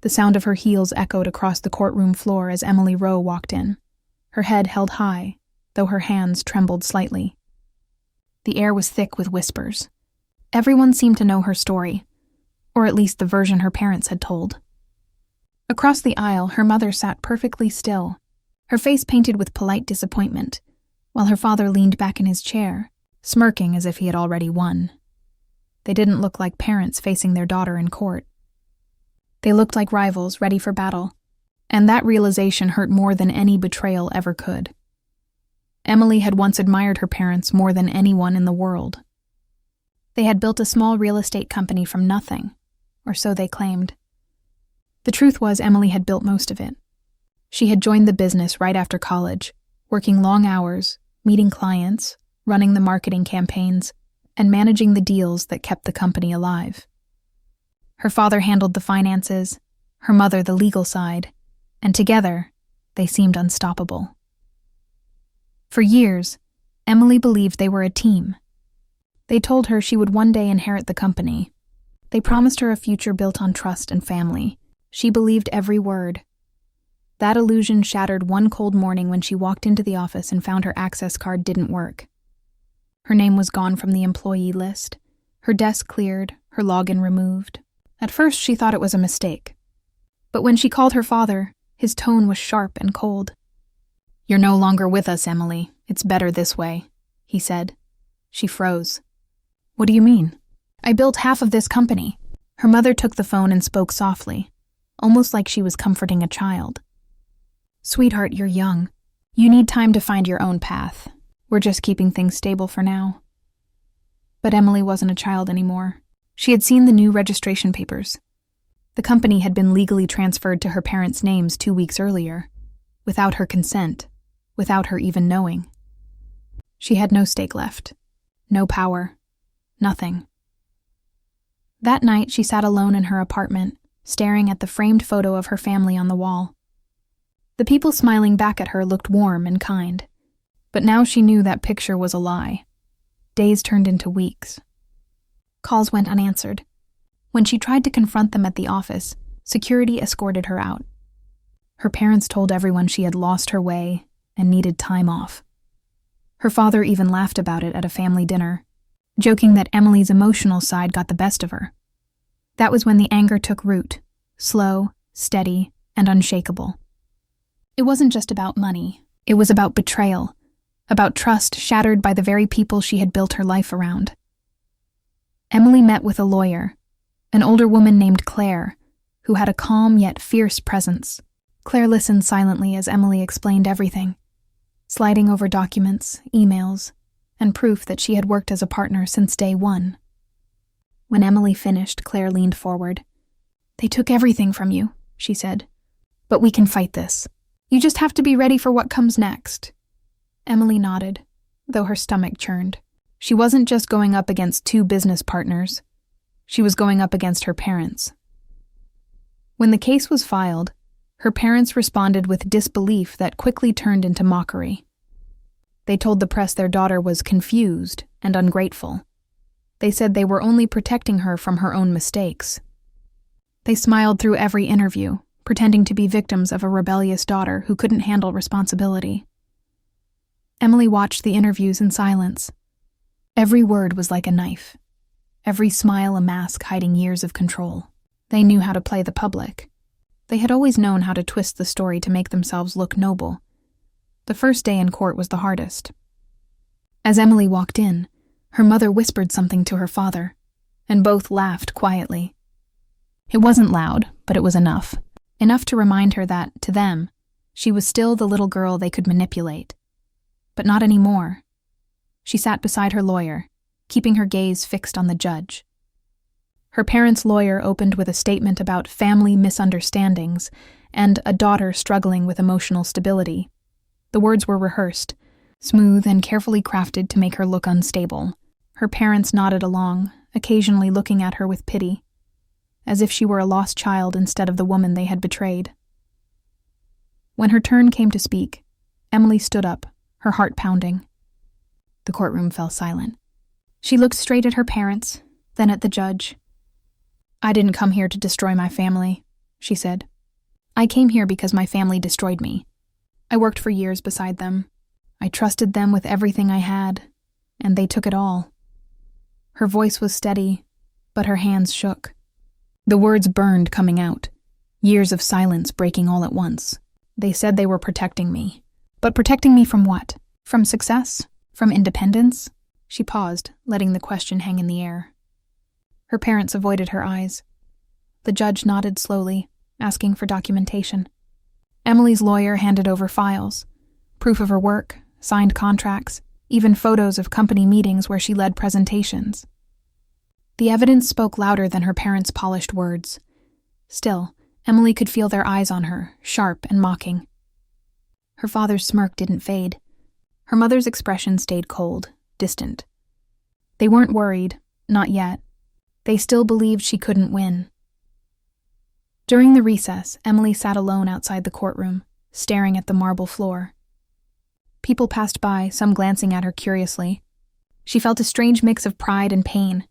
The sound of her heels echoed across the courtroom floor as Emily Rowe walked in, her head held high, though her hands trembled slightly. The air was thick with whispers. Everyone seemed to know her story, or at least the version her parents had told. Across the aisle, her mother sat perfectly still, her face painted with polite disappointment, while her father leaned back in his chair, smirking as if he had already won. They didn't look like parents facing their daughter in court. They looked like rivals ready for battle, and that realization hurt more than any betrayal ever could. Emily had once admired her parents more than anyone in the world. They had built a small real estate company from nothing, or so they claimed. The truth was Emily had built most of it. She had joined the business right after college, working long hours, meeting clients, running the marketing campaigns, and managing the deals that kept the company alive. Her father handled the finances, her mother the legal side, and together, they seemed unstoppable. For years, Emily believed they were a team. They told her she would one day inherit the company. They promised her a future built on trust and family. She believed every word. That illusion shattered one cold morning when she walked into the office and found her access card didn't work. Her name was gone from the employee list, her desk cleared, her login removed. At first, she thought it was a mistake. But when she called her father, his tone was sharp and cold. "You're no longer with us, Emily. It's better this way," he said. She froze. "What do you mean?" "I built half of this company." Her mother took the phone and spoke softly, almost like she was comforting a child. "Sweetheart, you're young. You need time to find your own path. We're just keeping things stable for now." But Emily wasn't a child anymore. She had seen the new registration papers. The company had been legally transferred to her parents' names 2 weeks earlier, without her consent, without her even knowing. She had no stake left, no power, nothing. That night, she sat alone in her apartment, staring at the framed photo of her family on the wall. The people smiling back at her looked warm and kind, but now she knew that picture was a lie. Days turned into weeks. Calls went unanswered. When she tried to confront them at the office, security escorted her out. Her parents told everyone she had lost her way and needed time off. Her father even laughed about it at a family dinner, joking that Emily's emotional side got the best of her. That was when the anger took root, slow, steady, and unshakable. It wasn't just about money. It was about betrayal, about trust shattered by the very people she had built her life around. Emily met with a lawyer, an older woman named Claire, who had a calm yet fierce presence. Claire listened silently as Emily explained everything, sliding over documents, emails, and proof that she had worked as a partner since day one. When Emily finished, Claire leaned forward. "They took everything from you," she said. "But we can fight this. You just have to be ready for what comes next." Emily nodded, though her stomach churned. She wasn't just going up against 2 business partners. She was going up against her parents. When the case was filed, her parents responded with disbelief that quickly turned into mockery. They told the press their daughter was confused and ungrateful. They said they were only protecting her from her own mistakes. They smiled through every interview, pretending to be victims of a rebellious daughter who couldn't handle responsibility. Emily watched the interviews in silence. Every word was like a knife, every smile a mask hiding years of control. They knew how to play the public. They had always known how to twist the story to make themselves look noble. The first day in court was the hardest. As Emily walked in, her mother whispered something to her father, and both laughed quietly. It wasn't loud, but it was enough to remind her that, to them, she was still the little girl they could manipulate. But not anymore. She sat beside her lawyer, keeping her gaze fixed on the judge. Her parents' lawyer opened with a statement about family misunderstandings and a daughter struggling with emotional stability. The words were rehearsed, smooth and carefully crafted to make her look unstable. Her parents nodded along, occasionally looking at her with pity, as if she were a lost child instead of the woman they had betrayed. When her turn came to speak, Emily stood up, her heart pounding. The courtroom fell silent. She looked straight at her parents, then at the judge. "I didn't come here to destroy my family. she said. "I came here because my family destroyed me. I worked for years beside them. I trusted them with everything I had, and they took it all." Her voice was steady, but her hands shook. The words burned coming out, years of silence breaking all at once. "They said they were protecting me. But protecting me from what? From success? From independence?" She paused, letting the question hang in the air. Her parents avoided her eyes. The judge nodded slowly, asking for documentation. Emily's lawyer handed over files, proof of her work, signed contracts, even photos of company meetings where she led presentations. The evidence spoke louder than her parents' polished words. Still, Emily could feel their eyes on her, sharp and mocking. Her father's smirk didn't fade. Her mother's expression stayed cold, distant. They weren't worried, not yet. They still believed she couldn't win. During the recess, Emily sat alone outside the courtroom, staring at the marble floor. People passed by, some glancing at her curiously. She felt a strange mix of pride and pain.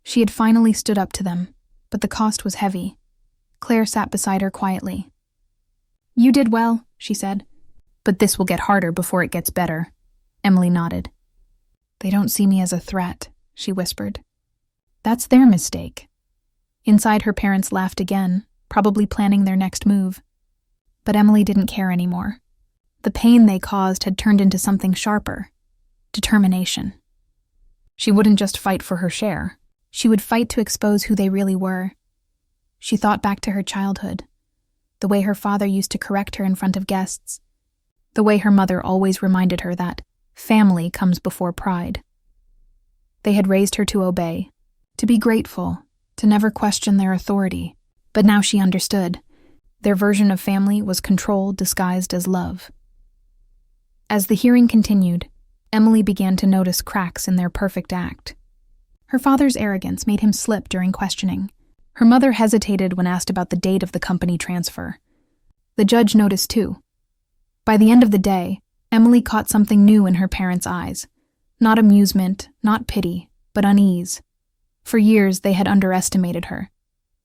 She had finally stood up to them, but the cost was heavy. Claire sat beside her quietly. "You did well," she said. "But this will get harder before it gets better." Emily nodded. "They don't see me as a threat," she whispered. "That's their mistake." Inside, her parents laughed again, probably planning their next move. But Emily didn't care anymore. The pain they caused had turned into something sharper. Determination. She wouldn't just fight for her share. She would fight to expose who they really were. She thought back to her childhood, the way her father used to correct her in front of guests, the way her mother always reminded her that family comes before pride. They had raised her to obey, to be grateful, to never question their authority. But now she understood. Their version of family was control disguised as love. As the hearing continued, Emily began to notice cracks in their perfect act. Her father's arrogance made him slip during questioning. Her mother hesitated when asked about the date of the company transfer. The judge noticed too. By the end of the day, Emily caught something new in her parents' eyes. Not amusement, not pity, but unease. For years, they had underestimated her.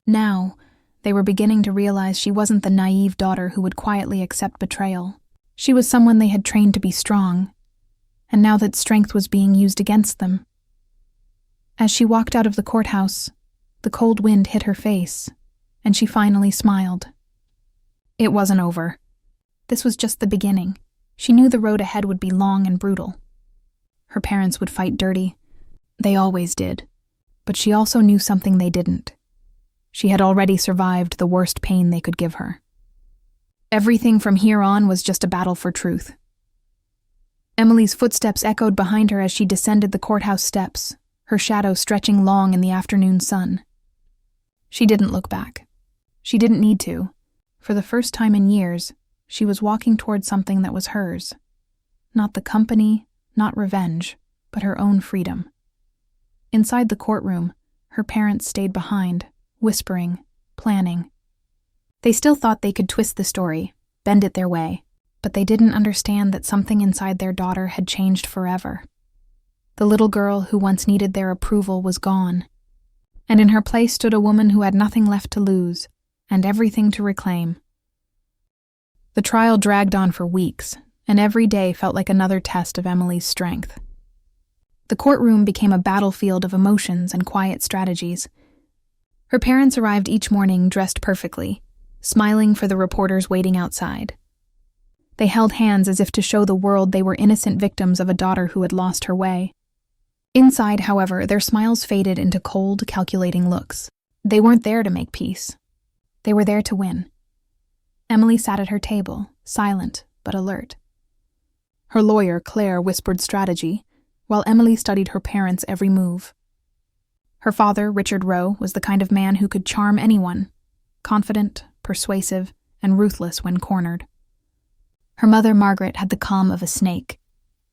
Now, they were beginning to realize she wasn't the naive daughter who would quietly accept betrayal. She was someone they had trained to be strong, and now that strength was being used against them. As she walked out of the courthouse, the cold wind hit her face, and she finally smiled. It wasn't over. This was just the beginning. She knew the road ahead would be long and brutal. Her parents would fight dirty. They always did. But she also knew something they didn't. She had already survived the worst pain they could give her. Everything from here on was just a battle for truth. Emily's footsteps echoed behind her as she descended the courthouse steps, her shadow stretching long in the afternoon sun. She didn't look back. She didn't need to. For the first time in years, she was walking toward something that was hers. Not the company, not revenge, but her own freedom. Inside the courtroom, her parents stayed behind, whispering, planning. They still thought they could twist the story, bend it their way, but they didn't understand that something inside their daughter had changed forever. The little girl who once needed their approval was gone, and in her place stood a woman who had nothing left to lose and everything to reclaim. The trial dragged on for weeks, and every day felt like another test of Emily's strength. The courtroom became a battlefield of emotions and quiet strategies. Her parents arrived each morning dressed perfectly, smiling for the reporters waiting outside. They held hands as if to show the world they were innocent victims of a daughter who had lost her way. Inside, however, their smiles faded into cold, calculating looks. They weren't there to make peace. They were there to win. Emily sat at her table, silent but alert. Her lawyer, Claire, whispered strategy, while Emily studied her parents' every move. Her father, Richard Rowe, was the kind of man who could charm anyone, confident, persuasive, and ruthless when cornered. Her mother, Margaret, had the calm of a snake,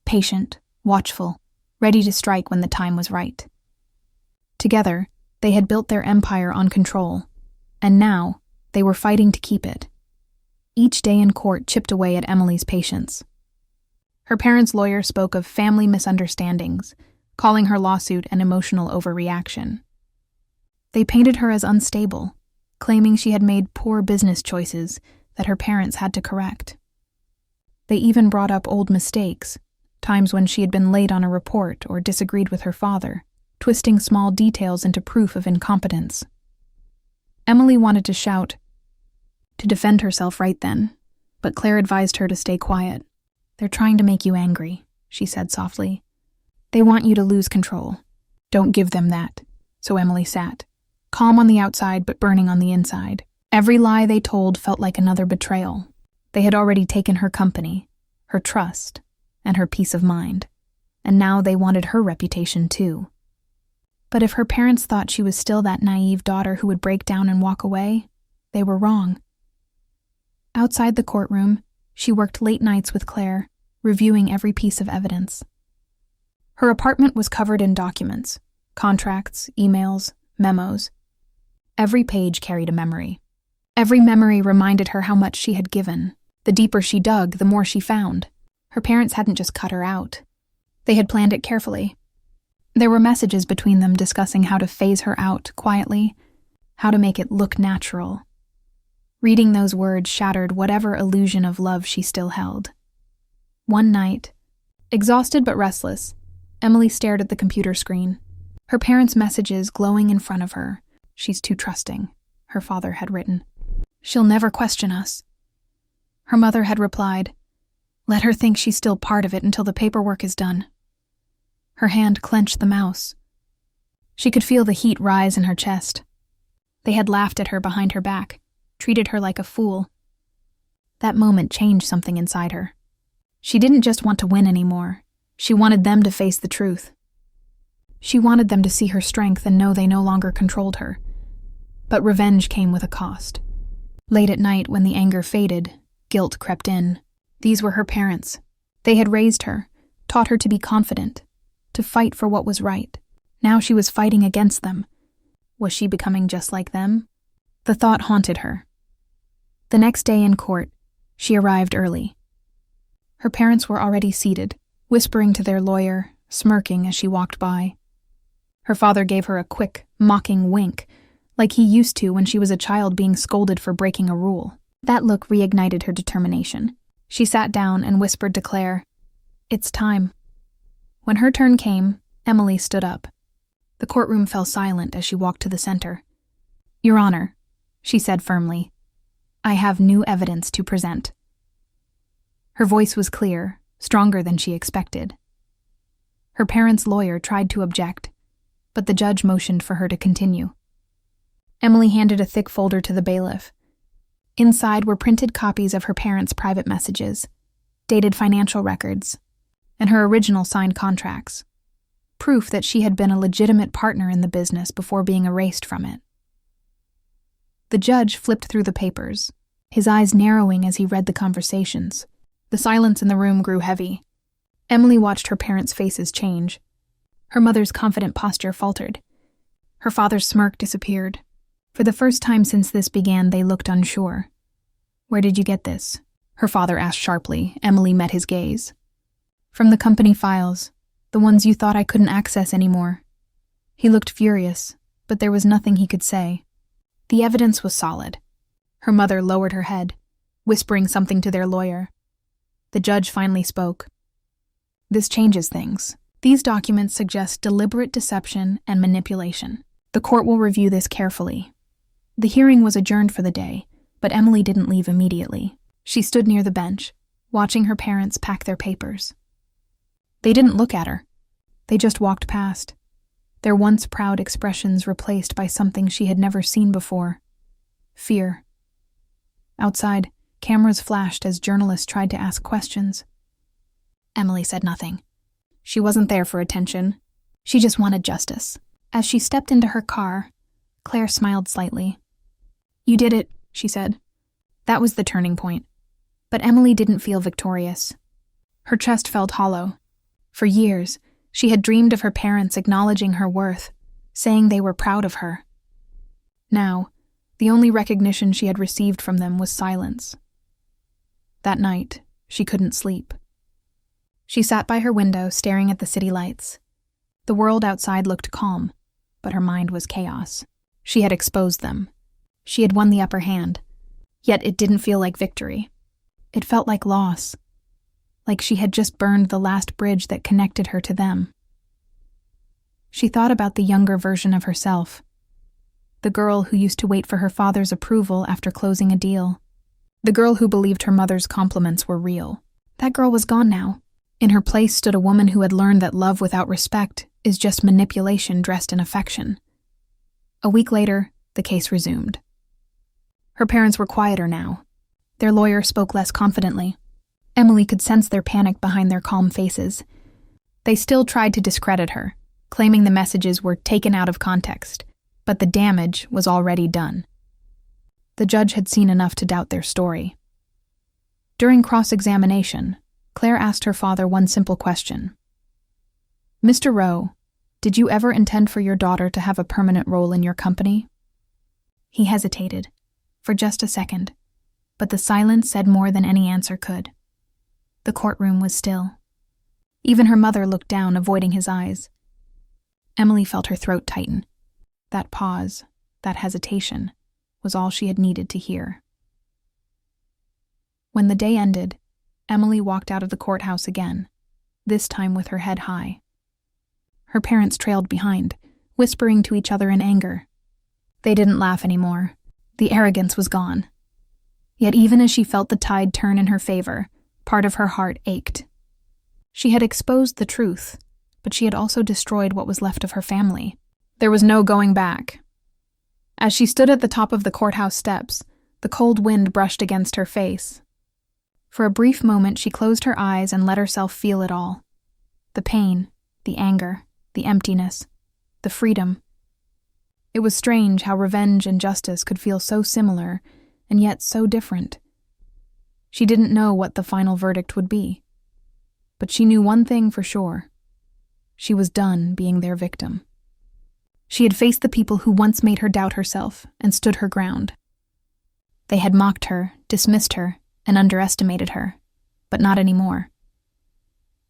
patient, watchful, ready to strike when the time was right. Together, they had built their empire on control, and now they were fighting to keep it. Each day in court chipped away at Emily's patience. Her parents' lawyer spoke of family misunderstandings, calling her lawsuit an emotional overreaction. They painted her as unstable, claiming she had made poor business choices that her parents had to correct. They even brought up old mistakes, times when she had been late on a report or disagreed with her father, twisting small details into proof of incompetence. Emily wanted to shout, to defend herself right then, but Claire advised her to stay quiet. "They're trying to make you angry," she said softly. "They want you to lose control. Don't give them that." So Emily sat, calm on the outside but burning on the inside. Every lie they told felt like another betrayal. They had already taken her company, her trust, and her peace of mind, and now they wanted her reputation too. But if her parents thought she was still that naive daughter who would break down and walk away, they were wrong. Outside the courtroom, she worked late nights with Claire, reviewing every piece of evidence. Her apartment was covered in documents, contracts, emails, memos. Every page carried a memory. Every memory reminded her how much she had given. The deeper she dug, the more she found. Her parents hadn't just cut her out. They had planned it carefully. There were messages between them discussing how to phase her out quietly, how to make it look natural. Reading those words shattered whatever illusion of love she still held. One night, exhausted but restless, Emily stared at the computer screen. Her parents' messages glowing in front of her. "She's too trusting," her father had written. "She'll never question us." Her mother had replied, "Let her think she's still part of it until the paperwork is done." Her hand clenched the mouse. She could feel the heat rise in her chest. They had laughed at her behind her back, treated her like a fool. That moment changed something inside her. She didn't just want to win anymore. She wanted them to face the truth. She wanted them to see her strength and know they no longer controlled her. But revenge came with a cost. Late at night, when the anger faded, guilt crept in. These were her parents. They had raised her, taught her to be confident, to fight for what was right. Now she was fighting against them. Was she becoming just like them? The thought haunted her. The next day in court, she arrived early. Her parents were already seated, whispering to their lawyer, smirking as she walked by. Her father gave her a quick, mocking wink, like he used to when she was a child being scolded for breaking a rule. That look reignited her determination. She sat down and whispered to Claire, "It's time." When her turn came, Emily stood up. The courtroom fell silent as she walked to the center. "Your Honor," she said firmly, "I have new evidence to present." Her voice was clear, stronger than she expected. Her parents' lawyer tried to object, but the judge motioned for her to continue. Emily handed a thick folder to the bailiff. Inside were printed copies of her parents' private messages, dated financial records, and her original signed contracts, proof that she had been a legitimate partner in the business before being erased from it. The judge flipped through the papers, his eyes narrowing as he read the conversations. The silence in the room grew heavy. Emily watched her parents' faces change. Her mother's confident posture faltered. Her father's smirk disappeared. For the first time since this began, they looked unsure. "Where did you get this?" her father asked sharply. Emily met his gaze. "From the company files, the ones you thought I couldn't access anymore." He looked furious, but there was nothing he could say. The evidence was solid. Her mother lowered her head, whispering something to their lawyer. The judge finally spoke. "This changes things. These documents suggest deliberate deception and manipulation. The court will review this carefully." The hearing was adjourned for the day, but Emily didn't leave immediately. She stood near the bench, watching her parents pack their papers. They didn't look at her. They just walked past, their once proud expressions replaced by something she had never seen before: fear. Outside, cameras flashed as journalists tried to ask questions. Emily said nothing. She wasn't there for attention. She just wanted justice. As she stepped into her car, Claire smiled slightly. "You did it," she said. That was the turning point. But Emily didn't feel victorious. Her chest felt hollow. For years, she had dreamed of her parents acknowledging her worth, saying they were proud of her. Now, the only recognition she had received from them was silence. That night, she couldn't sleep. She sat by her window, staring at the city lights. The world outside looked calm, but her mind was chaos. She had exposed them. She had won the upper hand, yet it didn't feel like victory. It felt like loss, like she had just burned the last bridge that connected her to them. She thought about the younger version of herself, the girl who used to wait for her father's approval after closing a deal, the girl who believed her mother's compliments were real. That girl was gone now. In her place stood a woman who had learned that love without respect is just manipulation dressed in affection. A week later, the case resumed. Her parents were quieter now. Their lawyer spoke less confidently. Emily could sense their panic behind their calm faces. They still tried to discredit her, claiming the messages were taken out of context, but the damage was already done. The judge had seen enough to doubt their story. During cross-examination, Claire asked her father one simple question. "Mr. Rowe, did you ever intend for your daughter to have a permanent role in your company?" He hesitated, for just a second, but the silence said more than any answer could. The courtroom was still. Even her mother looked down, avoiding his eyes. Emily felt her throat tighten. That pause, that hesitation, was all she had needed to hear. When the day ended, Emily walked out of the courthouse again, this time with her head high. Her parents trailed behind, whispering to each other in anger. They didn't laugh anymore. The arrogance was gone. Yet even as she felt the tide turn in her favor, part of her heart ached. She had exposed the truth, but she had also destroyed what was left of her family. There was no going back. As she stood at the top of the courthouse steps, the cold wind brushed against her face. For a brief moment, she closed her eyes and let herself feel it all. The pain, the anger, the emptiness, the freedom. It was strange how revenge and justice could feel so similar and yet so different. She didn't know what the final verdict would be. But she knew one thing for sure. She was done being their victim. She had faced the people who once made her doubt herself and stood her ground. They had mocked her, dismissed her, and underestimated her, but not anymore.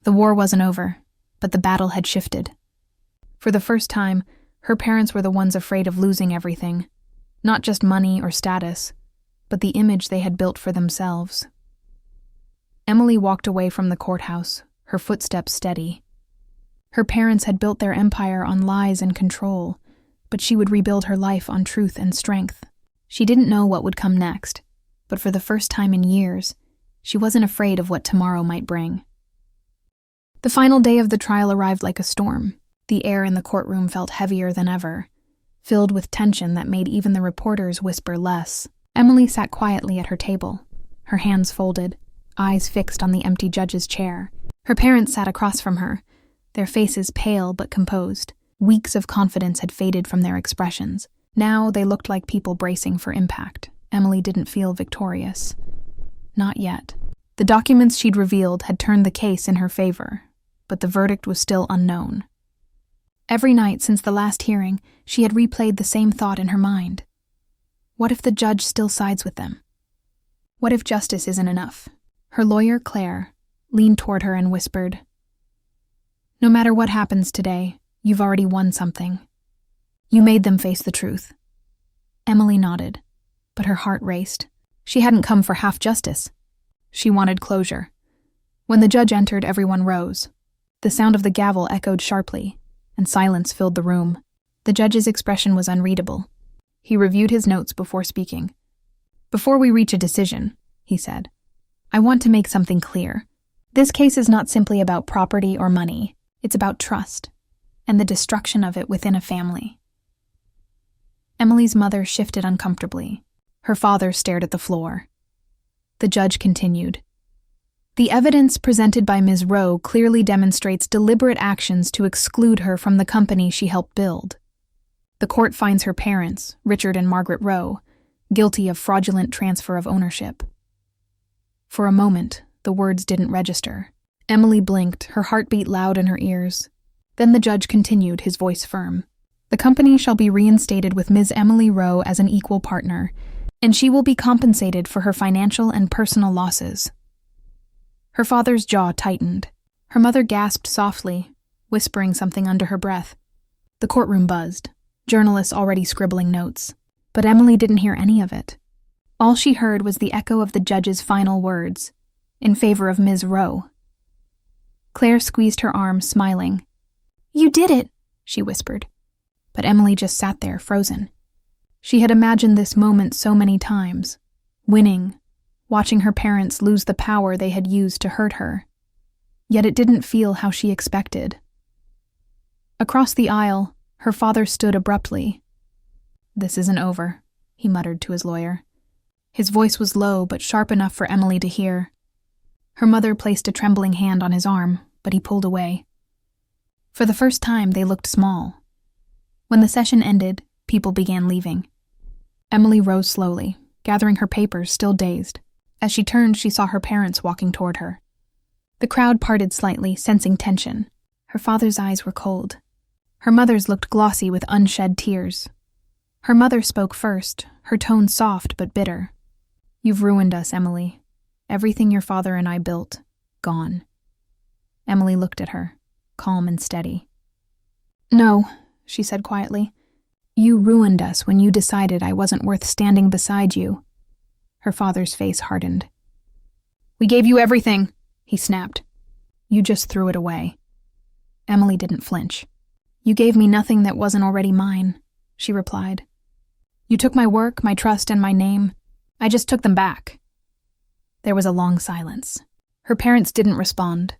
The war wasn't over, but the battle had shifted. For the first time, her parents were the ones afraid of losing everything, not just money or status, but the image they had built for themselves. Emily walked away from the courthouse, her footsteps steady. Her parents had built their empire on lies and control, but she would rebuild her life on truth and strength. She didn't know what would come next, but for the first time in years, she wasn't afraid of what tomorrow might bring. The final day of the trial arrived like a storm. The air in the courtroom felt heavier than ever, filled with tension that made even the reporters whisper less. Emily sat quietly at her table, her hands folded, eyes fixed on the empty judge's chair. Her parents sat across from her, their faces pale but composed. Weeks of confidence had faded from their expressions. Now they looked like people bracing for impact. Emily didn't feel victorious. Not yet. The documents she'd revealed had turned the case in her favor, but the verdict was still unknown. Every night since the last hearing, she had replayed the same thought in her mind. What if the judge still sides with them? What if justice isn't enough? Her lawyer, Claire, leaned toward her and whispered, "No matter what happens today, you've already won something. You made them face the truth." Emily nodded, but her heart raced. She hadn't come for half justice. She wanted closure. When the judge entered, everyone rose. The sound of the gavel echoed sharply, and silence filled the room. The judge's expression was unreadable. He reviewed his notes before speaking. "Before we reach a decision," he said, "I want to make something clear. This case is not simply about property or money. It's about trust, and the destruction of it within a family." Emily's mother shifted uncomfortably. Her father stared at the floor. The judge continued. "The evidence presented by Ms. Rowe clearly demonstrates deliberate actions to exclude her from the company she helped build. The court finds her parents, Richard and Margaret Rowe, guilty of fraudulent transfer of ownership." For a moment, the words didn't register. Emily blinked, her heart beat loud in her ears. Then the judge continued, his voice firm. "The company shall be reinstated with Ms. Emily Rowe as an equal partner, and she will be compensated for her financial and personal losses." Her father's jaw tightened. Her mother gasped softly, whispering something under her breath. The courtroom buzzed, journalists already scribbling notes. But Emily didn't hear any of it. All she heard was the echo of the judge's final words, in favor of Ms. Rowe. Claire squeezed her arm, smiling. "You did it," she whispered. But Emily just sat there, frozen. She had imagined this moment so many times, winning, watching her parents lose the power they had used to hurt her. Yet it didn't feel how she expected. Across the aisle, her father stood abruptly. "This isn't over," he muttered to his lawyer. His voice was low but sharp enough for Emily to hear. Her mother placed a trembling hand on his arm, but he pulled away. For the first time, they looked small. When the session ended, people began leaving. Emily rose slowly, gathering her papers, still dazed. As she turned, she saw her parents walking toward her. The crowd parted slightly, sensing tension. Her father's eyes were cold. Her mother's looked glossy with unshed tears. Her mother spoke first, her tone soft but bitter. "You've ruined us, Emily. Everything your father and I built, gone." Emily looked at her, calm and steady. "No," she said quietly. "You ruined us when you decided I wasn't worth standing beside you." Her father's face hardened. "We gave you everything," he snapped. "You just threw it away." Emily didn't flinch. "You gave me nothing that wasn't already mine," she replied. "You took my work, my trust, and my name. I just took them back." There was a long silence. Her parents didn't respond.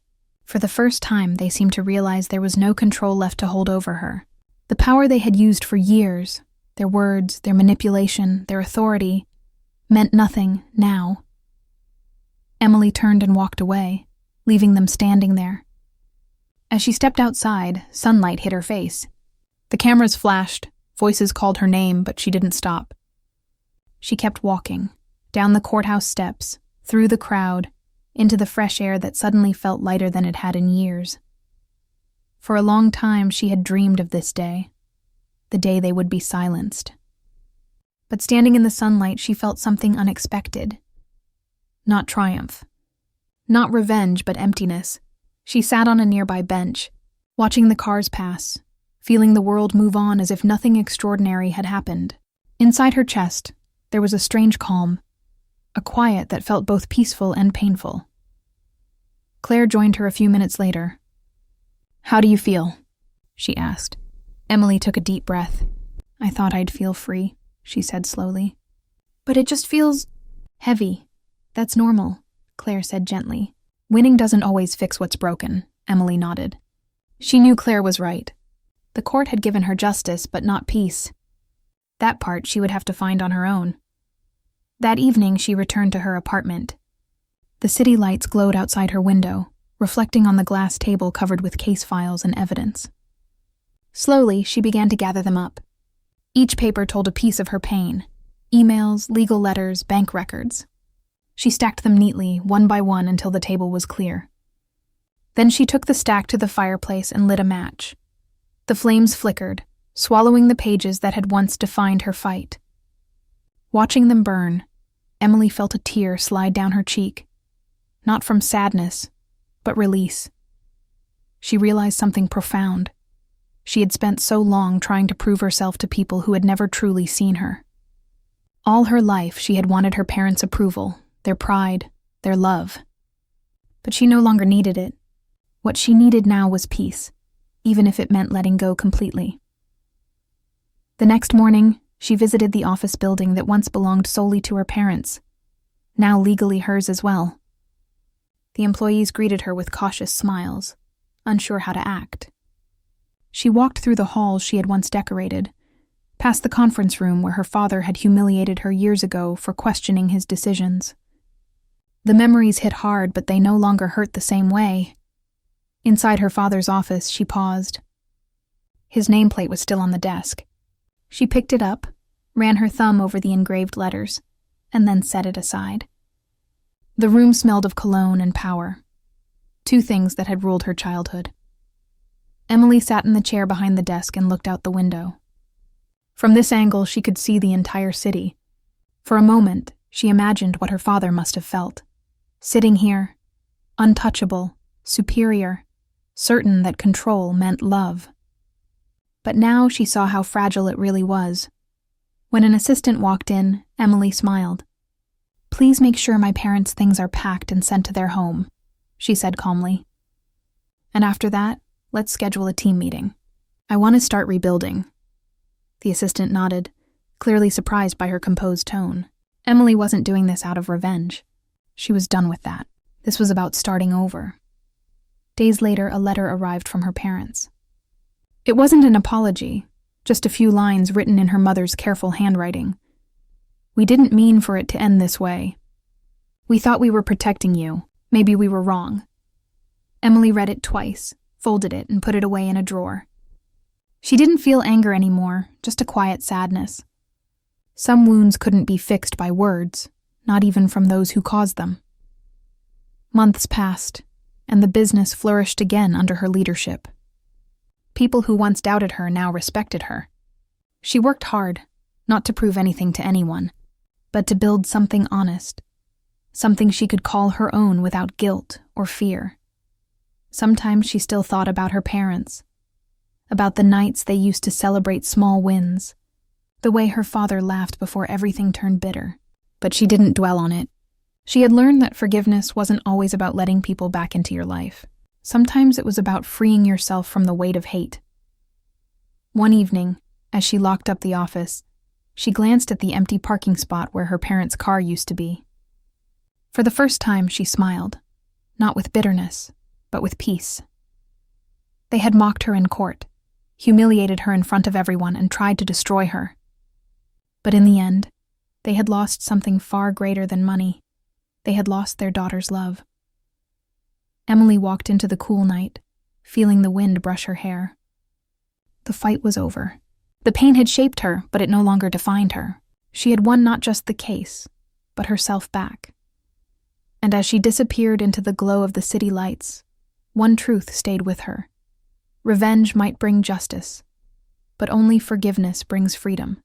For the first time, they seemed to realize there was no control left to hold over her. The power they had used for years, their words, their manipulation, their authority, meant nothing now. Emily turned and walked away, leaving them standing there. As she stepped outside, sunlight hit her face. The cameras flashed, voices called her name, but she didn't stop. She kept walking, down the courthouse steps, through the crowd, into the fresh air that suddenly felt lighter than it had in years. For a long time she had dreamed of this day, the day they would be silenced. But standing in the sunlight, she felt something unexpected. Not triumph. Not revenge, but emptiness. She sat on a nearby bench, watching the cars pass, feeling the world move on as if nothing extraordinary had happened. Inside her chest, there was a strange calm, a quiet that felt both peaceful and painful. Claire joined her a few minutes later. "How do you feel?" she asked. Emily took a deep breath. "I thought I'd feel free," she said slowly. "But it just feels heavy." "That's normal," Claire said gently. "Winning doesn't always fix what's broken," Emily nodded. She knew Claire was right. The court had given her justice, but not peace. That part she would have to find on her own. That evening, she returned to her apartment. The city lights glowed outside her window, reflecting on the glass table covered with case files and evidence. Slowly, she began to gather them up. Each paper told a piece of her pain: emails, legal letters, bank records. She stacked them neatly, one by one, until the table was clear. Then she took the stack to the fireplace and lit a match. The flames flickered, swallowing the pages that had once defined her fight. Watching them burn, Emily felt a tear slide down her cheek, not from sadness, but release. She realized something profound. She had spent so long trying to prove herself to people who had never truly seen her. All her life, she had wanted her parents' approval, their pride, their love. But she no longer needed it. What she needed now was peace, even if it meant letting go completely. The next morning, she visited the office building that once belonged solely to her parents, now legally hers as well. The employees greeted her with cautious smiles, unsure how to act. She walked through the halls she had once decorated, past the conference room where her father had humiliated her years ago for questioning his decisions. The memories hit hard, but they no longer hurt the same way. Inside her father's office, she paused. His nameplate was still on the desk. She picked it up, ran her thumb over the engraved letters, and then set it aside. The room smelled of cologne and power, two things that had ruled her childhood. Emily sat in the chair behind the desk and looked out the window. From this angle, she could see the entire city. For a moment, she imagined what her father must have felt. Sitting here, untouchable, superior, certain that control meant love. But now she saw how fragile it really was. When an assistant walked in, Emily smiled. "Please make sure my parents' things are packed and sent to their home," she said calmly. "And after that, let's schedule a team meeting. I want to start rebuilding." The assistant nodded, clearly surprised by her composed tone. Emily wasn't doing this out of revenge. She was done with that. This was about starting over. Days later, a letter arrived from her parents. It wasn't an apology, just a few lines written in her mother's careful handwriting. "We didn't mean for it to end this way. We thought we were protecting you. Maybe we were wrong." Emily read it twice, folded it, and put it away in a drawer. She didn't feel anger anymore, just a quiet sadness. Some wounds couldn't be fixed by words, not even from those who caused them. Months passed, and the business flourished again under her leadership. People who once doubted her now respected her. She worked hard, not to prove anything to anyone, but to build something honest, something she could call her own without guilt or fear. Sometimes she still thought about her parents, about the nights they used to celebrate small wins, the way her father laughed before everything turned bitter. But she didn't dwell on it. She had learned that forgiveness wasn't always about letting people back into your life. Sometimes it was about freeing yourself from the weight of hate. One evening, as she locked up the office, she glanced at the empty parking spot where her parents' car used to be. For the first time, she smiled, not with bitterness, but with peace. They had mocked her in court, humiliated her in front of everyone, and tried to destroy her. But in the end, they had lost something far greater than money. They had lost their daughter's love. Emily walked into the cool night, feeling the wind brush her hair. The fight was over. The pain had shaped her, but it no longer defined her. She had won not just the case, but herself back. And as she disappeared into the glow of the city lights, one truth stayed with her. Revenge might bring justice, but only forgiveness brings freedom.